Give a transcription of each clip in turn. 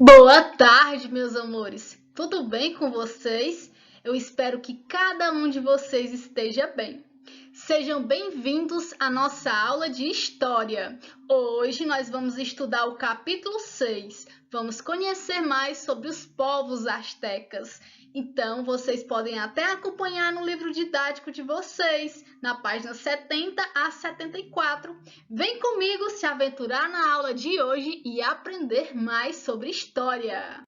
Boa tarde, meus amores. Tudo bem com vocês? Eu espero que cada um de vocês esteja bem. Sejam bem-vindos à nossa aula de História. Hoje nós vamos estudar o capítulo 6. Vamos conhecer mais sobre os povos astecas. Então, vocês podem até acompanhar no livro didático de vocês, na página 70 a 74. Vem comigo se aventurar na aula de hoje e aprender mais sobre história.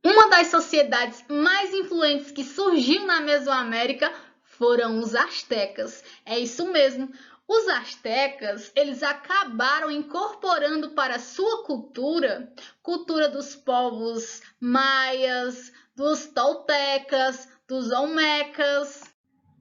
Uma das sociedades mais influentes que surgiu na Mesoamérica foram os astecas. É isso mesmo. Os astecas, eles acabaram incorporando para sua cultura dos povos maias, dos toltecas, dos olmecas.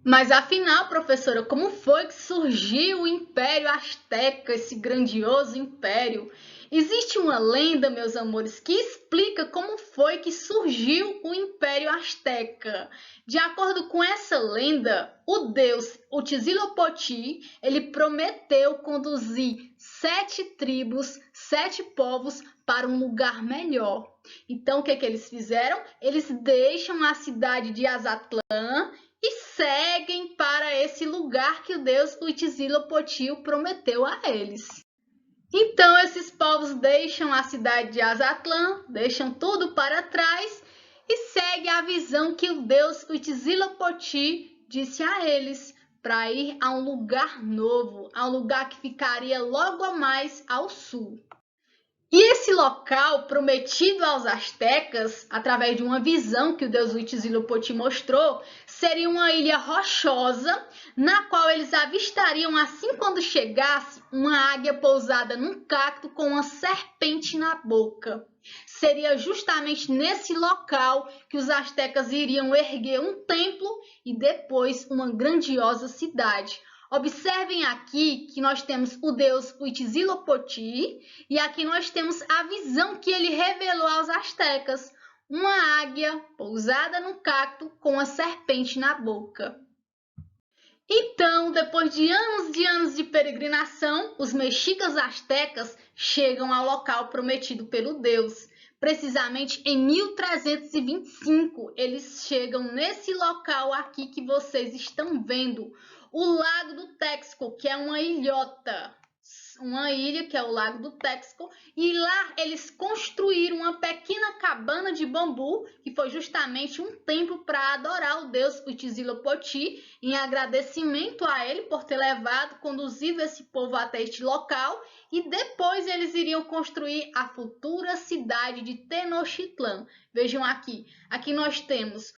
Mas afinal, professora, como foi que surgiu o Império Azteca, esse grandioso império? Existe uma lenda, meus amores, que explica como foi que surgiu o Império Azteca. De acordo com essa lenda, o deus Huitzilopochtli, ele prometeu conduzir 7 tribos, 7 povos para um lugar melhor. Então, o que eles fizeram? Eles deixam a cidade de Azatlã e seguem para esse lugar que o deus Huitzilopochtli prometeu a eles. Então, esses povos deixam a cidade de Azatlã, deixam tudo para trás e seguem a visão que o deus Huitzilopochtli disse a eles, para ir a um lugar novo, a um lugar que ficaria logo a mais ao sul. E esse local prometido aos astecas, através de uma visão que o deus Huitzilopochtli mostrou, seria uma ilha rochosa, na qual eles avistariam, assim quando chegasse, uma águia pousada num cacto com uma serpente na boca. Seria justamente nesse local que os astecas iriam erguer um templo e depois uma grandiosa cidade. Observem aqui que nós temos o deus Huitzilopochtli e aqui nós temos a visão que ele revelou aos astecas, uma águia pousada no cacto com a serpente na boca. Então, depois de anos de peregrinação, os mexicas astecas chegam ao local prometido pelo deus. Precisamente em 1325, eles chegam nesse local aqui que vocês estão vendo, o Lago do Texcoco, que é uma ilhota, uma ilha que é o Lago do Texcoco, e lá eles construíram uma pequena cabana de bambu, que foi justamente um templo para adorar o deus Huitzilopochtli, em agradecimento a ele por ter conduzido esse povo até este local, e depois eles iriam construir a futura cidade de Tenochtitlan. Vejam aqui nós temos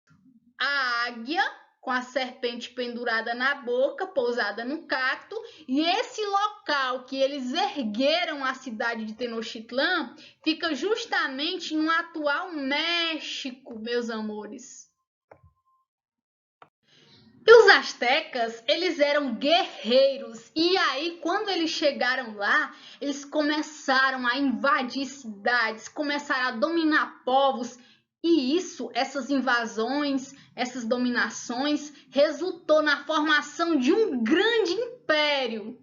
a águia com a serpente pendurada na boca, pousada no cacto, e esse local que eles ergueram a cidade de Tenochtitlan fica justamente no atual México, meus amores. E os astecas, eles eram guerreiros, e aí quando eles chegaram lá, eles começaram a invadir cidades, começaram a dominar povos, e essas invasões, essas dominações, resultou na formação de um grande império.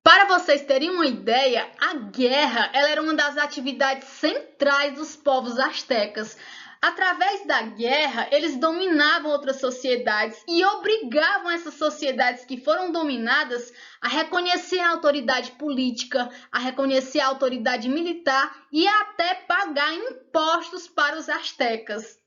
Para vocês terem uma ideia, a guerra ela era uma das atividades centrais dos povos astecas. Através da guerra, eles dominavam outras sociedades e obrigavam essas sociedades que foram dominadas a reconhecer a autoridade política, a reconhecer a autoridade militar e até pagar impostos para os astecas.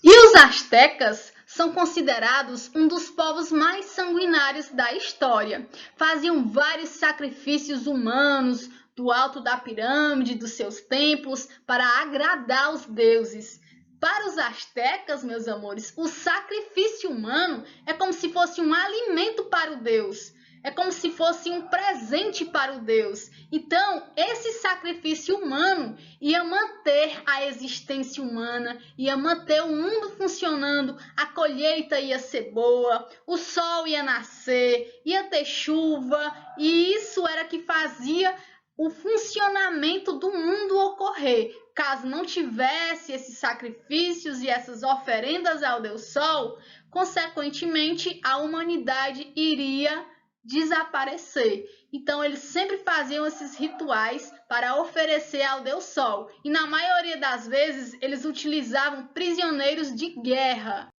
E os astecas são considerados um dos povos mais sanguinários da história. Faziam vários sacrifícios humanos do alto da pirâmide, dos seus templos, para agradar os deuses. Para os astecas, meus amores, o sacrifício humano é como se fosse um alimento para o deus. É como se fosse um presente para o deus. Então, esse sacrifício humano ia manter a existência humana, ia manter o mundo funcionando, a colheita ia ser boa, o sol ia nascer, ia ter chuva, e isso era que fazia o funcionamento do mundo ocorrer. Caso não tivesse esses sacrifícios e essas oferendas ao Deus Sol, consequentemente a humanidade iria desaparecer. Então eles sempre faziam esses rituais para oferecer ao Deus Sol, e na maioria das vezes eles utilizavam prisioneiros de guerra.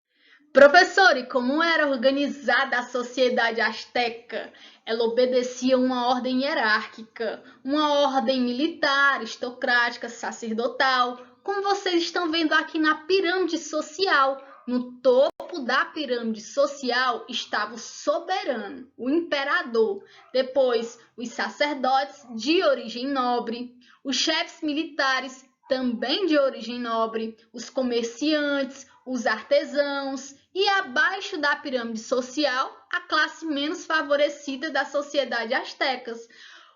Professor, e como era organizada a sociedade asteca? Ela obedecia uma ordem hierárquica, uma ordem militar, aristocrática, sacerdotal, como vocês estão vendo aqui na pirâmide social. No topo da pirâmide social estava o soberano, o imperador, depois os sacerdotes de origem nobre, os chefes militares também de origem nobre, os comerciantes, os artesãos e abaixo da pirâmide social, a classe menos favorecida da sociedade astecas,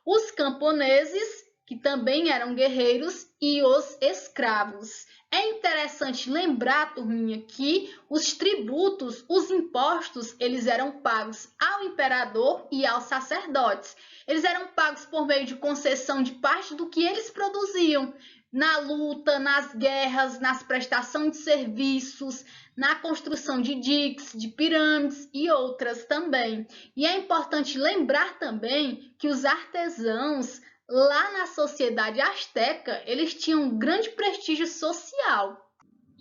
os camponeses, que também eram guerreiros, e os escravos. É interessante lembrar, turminha, que os tributos, os impostos, eles eram pagos ao imperador e aos sacerdotes. Eles eram pagos por meio de concessão de parte do que eles produziam, na luta, nas guerras, nas prestações de serviços, na construção de diques, de pirâmides e outras também. E é importante lembrar também que os artesãos, lá na sociedade asteca, eles tinham um grande prestígio social.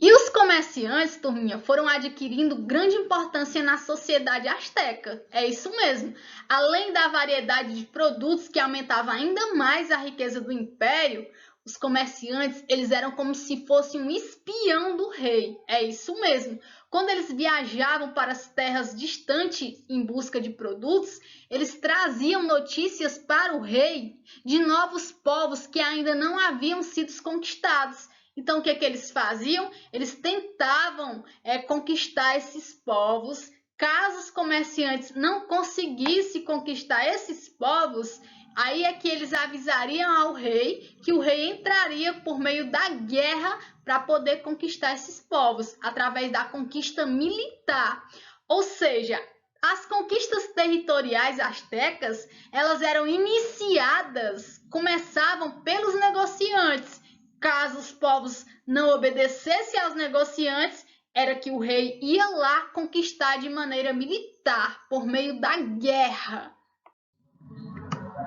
E os comerciantes, turminha, foram adquirindo grande importância na sociedade asteca. É isso mesmo. Além da variedade de produtos que aumentava ainda mais a riqueza do império, os comerciantes, eles eram como se fossem um espião do rei. É isso mesmo. Quando eles viajavam para as terras distantes em busca de produtos, eles traziam notícias para o rei de novos povos que ainda não haviam sido conquistados. Então, o que eles faziam? Eles tentavam conquistar esses povos. Caso os comerciantes não conseguissem conquistar esses povos, aí é que eles avisariam ao rei que o rei entraria por meio da guerra para poder conquistar esses povos, através da conquista militar. Ou seja, as conquistas territoriais astecas, elas eram iniciadas, começavam pelos negociantes. Caso os povos não obedecessem aos negociantes, era que o rei ia lá conquistar de maneira militar, por meio da guerra.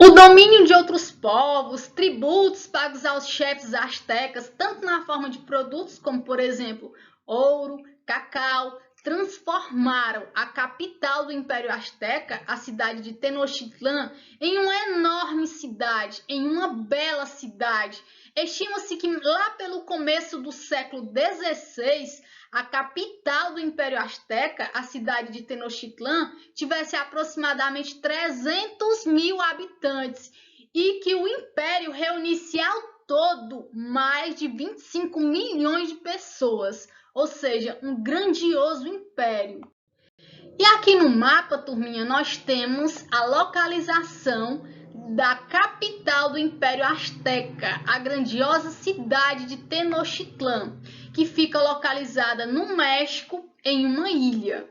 O domínio de outros povos, tributos pagos aos chefes astecas, tanto na forma de produtos como, por exemplo, ouro, cacau, transformaram a capital do Império Azteca, a cidade de Tenochtitlan, em uma enorme cidade, em uma bela cidade. Estima-se que lá pelo começo do século XVI, a capital do Império Azteca, a cidade de Tenochtitlan, tivesse aproximadamente 300 mil habitantes e que o Império reunisse ao todo mais de 25 milhões de pessoas, ou seja, um grandioso império. E aqui no mapa, turminha, nós temos a localização da capital do Império Azteca, a grandiosa cidade de Tenochtitlan, que fica localizada no México, em uma ilha.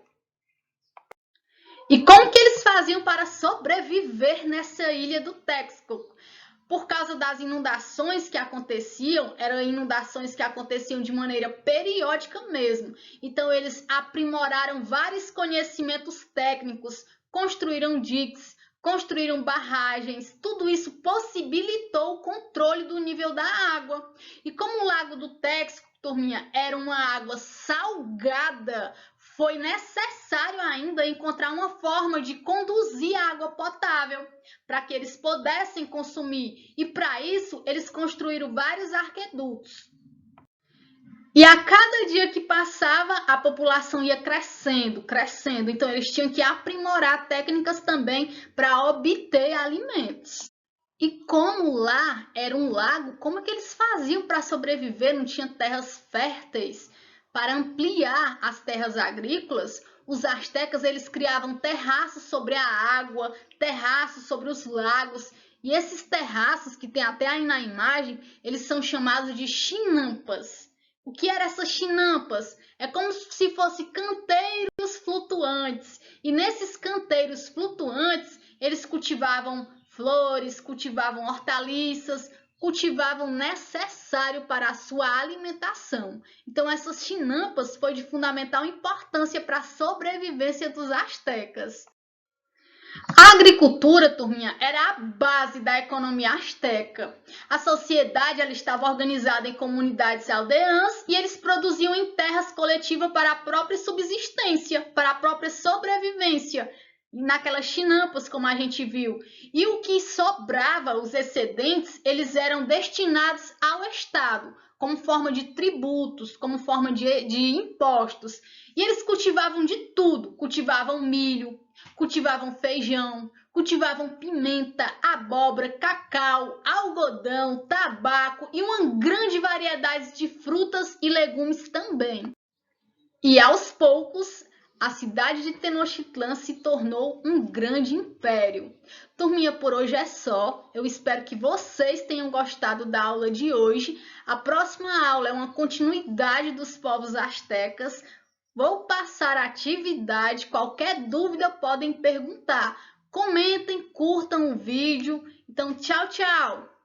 E como que eles faziam para sobreviver nessa ilha do Texcoco? Por causa das inundações que aconteciam, eram inundações que aconteciam de maneira periódica mesmo. Então, eles aprimoraram vários conhecimentos técnicos, construíram diques, construíram barragens, tudo isso possibilitou o controle do nível da água. E como o Lago do Texcoco, turminha, era uma água salgada, foi necessário ainda encontrar uma forma de conduzir a água potável para que eles pudessem consumir. E para isso, eles construíram vários aquedutos. E a cada dia que passava, a população ia crescendo, crescendo. Então, eles tinham que aprimorar técnicas também para obter alimentos. E como lá era um lago, como é que eles faziam para sobreviver? Não tinha terras férteis. Para ampliar as terras agrícolas, os astecas eles criavam terraços sobre a água, terraços sobre os lagos. E esses terraços, que tem até aí na imagem, eles são chamados de chinampas. O que eram essas chinampas? É como se fossem canteiros flutuantes. E nesses canteiros flutuantes, eles cultivavam flores, cultivavam hortaliças, cultivavam necessário para a sua alimentação. Então, essas chinampas foi de fundamental importância para a sobrevivência dos astecas. A agricultura, turminha, era a base da economia asteca. A sociedade ela estava organizada em comunidades aldeãs e eles produziam em terras coletivas para a própria subsistência, para a própria sobrevivência, naquelas chinampas, como a gente viu. E o que sobrava, os excedentes, eles eram destinados ao Estado, como forma de tributos, como forma de impostos. E eles cultivavam de tudo, cultivavam milho, cultivavam feijão, cultivavam pimenta, abóbora, cacau, algodão, tabaco e uma grande variedade de frutas e legumes também. E aos poucos, a cidade de Tenochtitlan se tornou um grande império. Turminha, por hoje é só. Eu espero que vocês tenham gostado da aula de hoje. A próxima aula é uma continuidade dos povos astecas. Vou passar a atividade. Qualquer dúvida podem perguntar. Comentem, curtam o vídeo. Então, tchau, tchau!